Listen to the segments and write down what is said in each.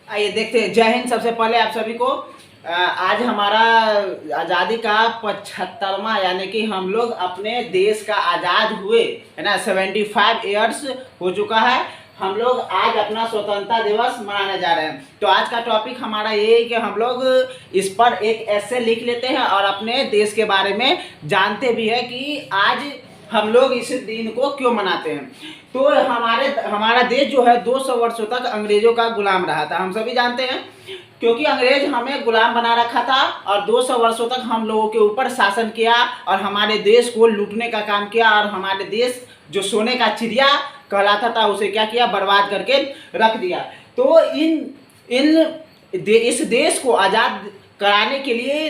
आइए देखते हैं। जय हिंद। सबसे पहले आप सभी को आज हमारा आज़ादी का 75वां यानी कि हम लोग अपने देश का आज़ाद हुए है ना 75 ईयर्स हो चुका है। हम लोग आज अपना स्वतंत्रता दिवस मनाने जा रहे हैं। तो आज का टॉपिक हमारा ये है कि हम लोग इस पर एक ऐसे लिख लेते हैं और अपने देश के बारे में जानते भी हैं कि आज हम लोग इस दिन को क्यों मनाते हैं। तो हमारा देश जो है 200 वर्षों तक अंग्रेजों का गुलाम रहा था, हम सभी जानते हैं। क्योंकि अंग्रेज हमें गुलाम बना रखा था और 200 वर्षों तक हम लोगों के ऊपर शासन किया और हमारे देश को लूटने का काम किया और हमारे देश जो सोने का चिड़िया कहलाता था उसे क्या किया, बर्बाद करके रख दिया। तो इस देश को आज़ाद कराने के लिए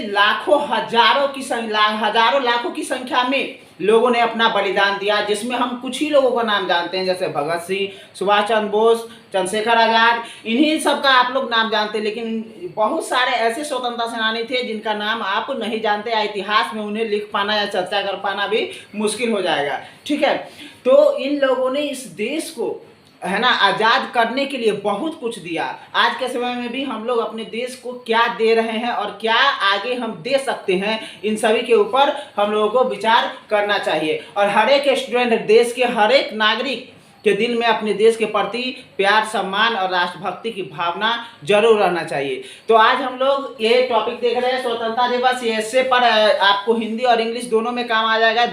हजारों लाखों की संख्या में लोगों ने अपना बलिदान दिया, जिसमें हम कुछ ही लोगों का नाम जानते हैं, जैसे भगत सिंह, सुभाष चंद्र बोस, चंद्रशेखर आजाद, इन्हीं सब का आप लोग नाम जानते हैं। लेकिन बहुत सारे ऐसे स्वतंत्रता सेनानी थे जिनका नाम आप नहीं जानते, या इतिहास में उन्हें लिख पाना या चर्चा कर पाना भी मुश्किल हो जाएगा। ठीक है, तो इन लोगों ने इस देश को है ना आज़ाद करने के लिए बहुत कुछ दिया। आज के समय में भी हम लोग अपने देश को क्या दे रहे हैं और क्या आगे हम दे सकते हैं, इन सभी के ऊपर हम लोगों को विचार करना चाहिए। और हर एक स्टूडेंट, देश के हर एक नागरिक के दिल में अपने देश के प्रति प्यार, सम्मान और राष्ट्रभक्ति की भावना जरूर रहना चाहिए। तो आज हम लोग ये टॉपिक देख रहे हैं स्वतंत्रता दिवस। ये ऐसे पर आपको हिंदी और इंग्लिश दोनों में काम आ जाएगा,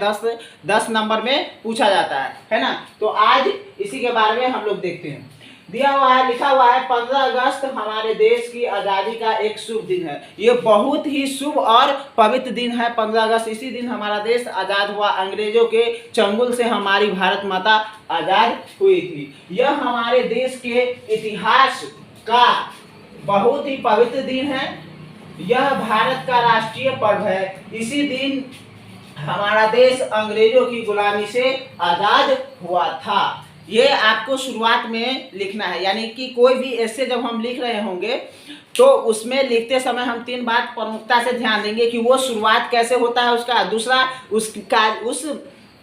10 नंबर में पूछा जाता है ना। तो आज इसी के बारे में हम लोग देखते हैं। दिया हुआ है, लिखा हुआ है 15 अगस्त हमारे देश की आज़ादी का एक शुभ दिन है। ये बहुत ही शुभ और पवित्र दिन है 15 अगस्त। इसी दिन हमारा देश आज़ाद हुआ, अंग्रेजों के चंगुल से हमारी भारत माता आज़ाद हुई थी। यह हमारे देश के इतिहास का बहुत ही पवित्र दिन है। यह भारत का राष्ट्रीय पर्व है। इसी दिन हमारा देश अंग्रेजों की गुलामी से आज़ाद हुआ था। ये आपको शुरुआत में लिखना है, यानी कि कोई भी ऐसे जब हम लिख रहे होंगे तो उसमें लिखते समय हम 3 बात प्रमुखता से ध्यान देंगे कि वो शुरुआत कैसे होता है उसका, दूसरा उस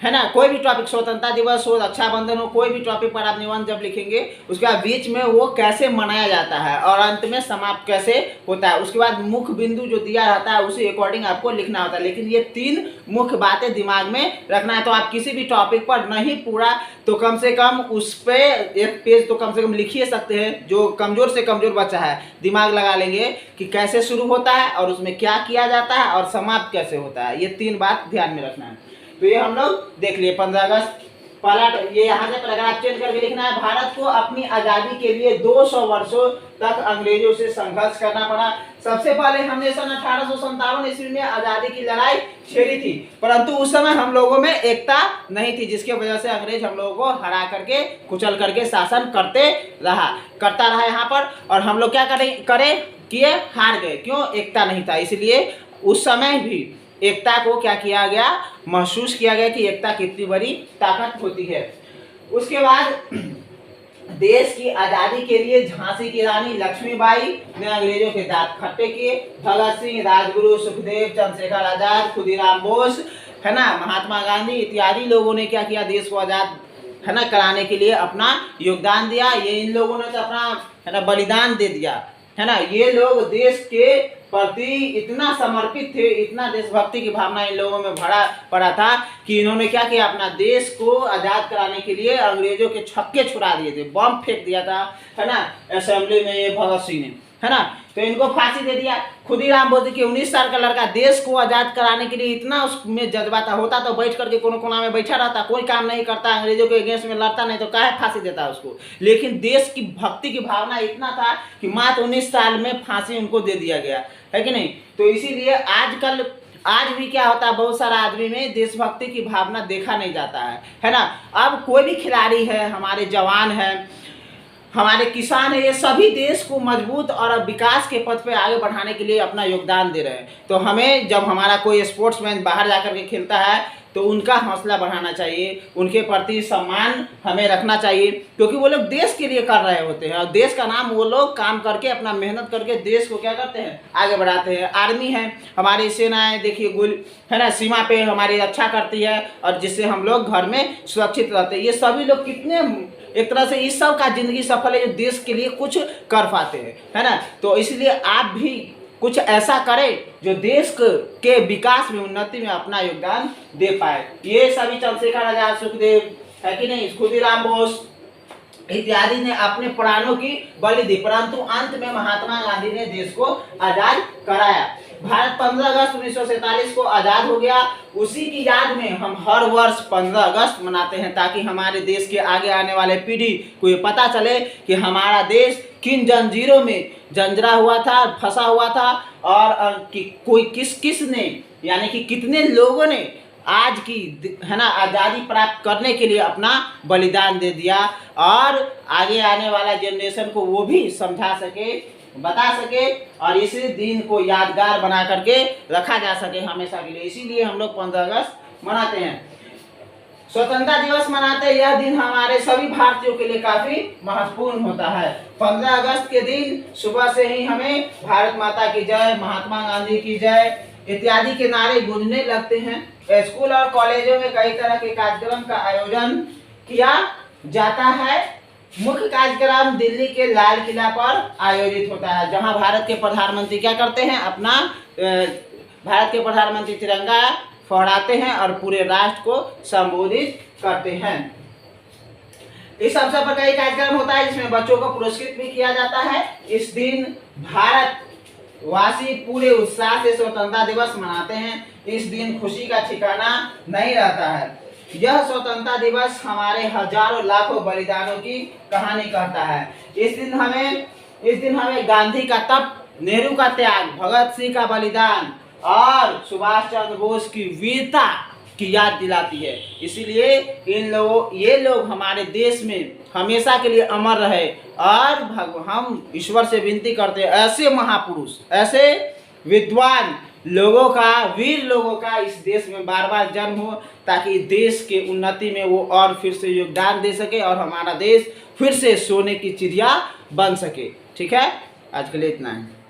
है ना कोई भी टॉपिक, स्वतंत्रता दिवस हो, रक्षाबंधन हो, कोई भी टॉपिक पर आप निबंध जब लिखेंगे उसके बाद बीच में वो कैसे मनाया जाता है और अंत में समाप्त कैसे होता है। उसके बाद मुख्य बिंदु जो दिया रहता है उसी अकॉर्डिंग आपको लिखना होता है। लेकिन ये 3 मुख्य बातें दिमाग में रखना है। तो आप किसी भी टॉपिक पर नहीं पूरा तो कम से कम उस पर एक पेज तो कम से कम लिख ही सकते हैं। जो कमज़ोर से कमज़ोर बच्चा है दिमाग लगा लेंगे कि कैसे शुरू होता है और उसमें क्या किया जाता है और समाप्त कैसे होता है। ये 3 बात ध्यान में रखना है। तो ये हम लोग देख लिए 15 अगस्त। पहला ये यहाँ से पैराग्राफ चेंज करके लिखना है। भारत को अपनी आज़ादी के लिए 200 वर्षों तक अंग्रेजों से संघर्ष करना पड़ा। सबसे पहले हमने सन 1857 ईस्वी में आज़ादी की लड़ाई छेड़ी थी, परंतु उस समय हम लोगों में एकता नहीं थी, जिसके वजह से अंग्रेज हम लोगों को हरा करके, कुचल करके शासन करता रहा यहाँ पर। और हम लोग क्या किए, हार गए। क्यों? एकता नहीं था। इसलिए उस समय भी एकता को क्या किया गया, महसूस किया गया कि एकता कितनी बड़ी ताकत होती है। उसके बाद देश की आज़ादी के लिए झांसी की रानी लक्ष्मीबाई ने अंग्रेजों के दांत खट्टे किए। भगत सिंह, राजगुरु, सुखदेव, चंद्रशेखर आजाद, खुदीराम बोस, है ना, महात्मा गांधी इत्यादि लोगों ने क्या किया, देश को आज़ाद है ना कराने के लिए अपना योगदान दिया। ये इन लोगों ने तो अपना है ना बलिदान दे दिया, है ना। ये लोग देश के प्रति इतना समर्पित थे, इतना देशभक्ति की भावना इन लोगों में भरा पड़ा था कि इन्होंने क्या किया, अपना देश को आज़ाद कराने के लिए अंग्रेजों के छक्के छुड़ा दिए थे, बम फेंक दिया था, है ना, असेंबली में ये भगत सिंह ने, है ना। तो इनको फांसी दे दिया। खुदीराम बोस के 19 साल का लड़का देश को आज़ाद कराने के लिए इतना उसमें जज्बा था, होता तो बैठ करके कोना में बैठा रहता, कोई काम नहीं करता, अंग्रेजों के अगेंस्ट में लड़ता नहीं तो काहे फांसी देता उसको। लेकिन देश की भक्ति की भावना इतना था कि मात्र 19 साल में फांसी उनको दे दिया गया, है कि नहीं। तो इसीलिए आज भी क्या होता है, बहुत सारा आदमी में देशभक्ति की भावना देखा नहीं जाता है ना। अब कोई भी खिलाड़ी है, हमारे जवान हैं, हमारे किसान है, ये सभी देश को मजबूत और विकास के पथ पे आगे बढ़ाने के लिए अपना योगदान दे रहे हैं। तो हमें जब हमारा कोई स्पोर्ट्समैन बाहर जाकर के खेलता है तो उनका हौसला बढ़ाना चाहिए, उनके प्रति सम्मान हमें रखना चाहिए, क्योंकि वो लोग देश के लिए कर रहे होते हैं और देश का नाम वो लोग काम करके, अपना मेहनत करके देश को क्या करते हैं, आगे बढ़ाते हैं। आर्मी है, हमारी सेनाएं देखिए है ना, सीमा पे हमारी रक्षा करती है और जिससे हम लोग घर में सुरक्षित रहते हैं। ये सभी लोग कितने एक तरह से इस सब का जिंदगी सफल है जो देश के लिए कुछ कर पाते हैं, है ना। तो इसलिए आप भी कुछ ऐसा करें जो देश के विकास में, उन्नति में अपना योगदान दे पाए। ये सभी चंद्रशेखर आजाद, सुखदेव, है कि नहीं, खुदीराम बोस इत्यादि ने अपने प्राणों की बलि दी, परंतु अंत में महात्मा गांधी ने देश को आजाद कराया। भारत 15 अगस्त 1947 को आजाद हो गया। उसी की याद में हम हर वर्ष 15 अगस्त मनाते हैं, ताकि हमारे देश के आगे आने वाले पीढ़ी को ये पता चले कि हमारा देश किन जंजीरों में जंजरा हुआ था, फंसा हुआ था, और कि कोई किस ने, यानी कि कितने लोगों ने आज की, है ना, आज़ादी प्राप्त करने के लिए अपना बलिदान दे दिया, और आगे आने वाला जनरेशन को वो भी समझा सके, बता सके, और इस दिन को यादगार बना करके रखा जा सके हमेशा के लिए। इसीलिए हम लोग 15 अगस्त मनाते हैं, स्वतंत्रता दिवस मनाते हैं। यह दिन हमारे सभी भारतीयों के लिए काफी महत्वपूर्ण होता है। 15 अगस्त के दिन सुबह से ही हमें भारत माता की जय, महात्मा गांधी की जय इत्यादि के नारे गूंजने लगते हैं। स्कूल और कॉलेजों में कई तरह के कार्यक्रम का आयोजन किया जाता है। मुख्य कार्यक्रम दिल्ली के लाल किला पर आयोजित होता है, जहां भारत के प्रधानमंत्री क्या करते हैं, अपना भारत के प्रधानमंत्री तिरंगा फहराते हैं और पूरे राष्ट्र को संबोधित करते हैं। इस अवसर पर कई कार्यक्रम होता है, जिसमें बच्चों को पुरस्कृत भी किया जाता है। इस दिन भारत वासी पूरे उत्साह से स्वतंत्रता दिवस मनाते हैं। इस दिन खुशी का ठिकाना नहीं रहता है। यह स्वतंत्रता दिवस हमारे हजारों लाखों बलिदानों की कहानी कहता है। इस दिन हमें गांधी का तप, नेहरू का त्याग, भगत सिंह का बलिदान और सुभाष चंद्र बोस की वीरता की याद दिलाती है। इसीलिए ये लोग हमारे देश में हमेशा के लिए अमर रहे, और हम ईश्वर से विनती करते हैं ऐसे महापुरुष, ऐसे विद्वान लोगों का, वीर लोगों का इस देश में बार बार जन्म हो, ताकि देश के उन्नति में वो और फिर से योगदान दे सके और हमारा देश फिर से सोने की चिड़िया बन सके। ठीक है, आज के लिए इतना है।